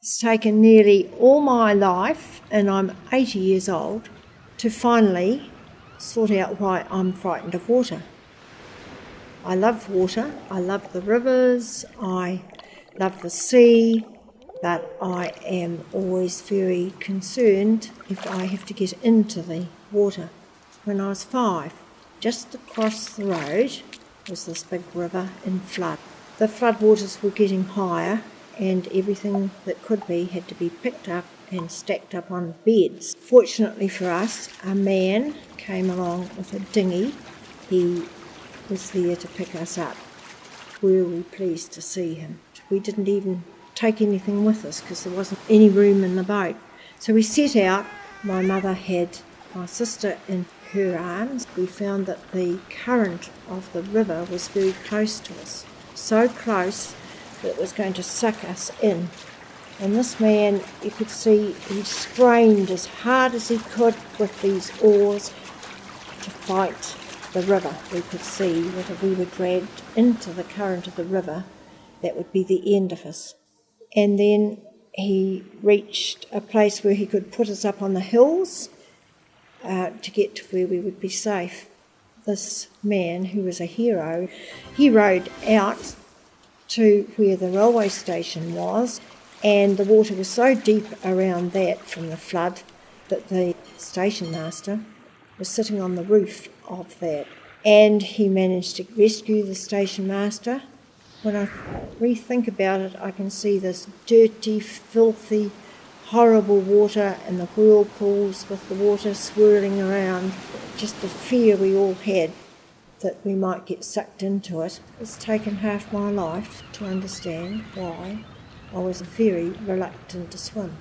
It's taken nearly all my life, and I'm 80 years old, to finally sort out why I'm frightened of water. I love water, I love the rivers, I love the sea, but I am always very concerned if I have to get into the water. When I was 5, just across the road was this big river in flood. The floodwaters were getting higher, and everything that could be had to be picked up and stacked up on beds. Fortunately for us, a man came along with a dinghy. He was there to pick us up. We were pleased to see him. We didn't even take anything with us because there wasn't any room in the boat. So we set out. My mother had my sister in her arms. We found that the current of the river was very close to us, so close that it was going to suck us in. And this man, you could see, he strained as hard as he could with these oars to fight the river. We could see that if we were dragged into the current of the river, that would be the end of us. And then he reached a place where he could put us up on the hills to get to where we would be safe. This man, who was a hero, he rowed out to where the railway station was, and the water was so deep around that from the flood that the station master was sitting on the roof of that, and he managed to rescue the station master. When I rethink about it, I can see this dirty, filthy, horrible water and the whirlpools with the water swirling around. Just the fear we all had that we might get sucked into it. It's taken half my life to understand why I was very reluctant to swim.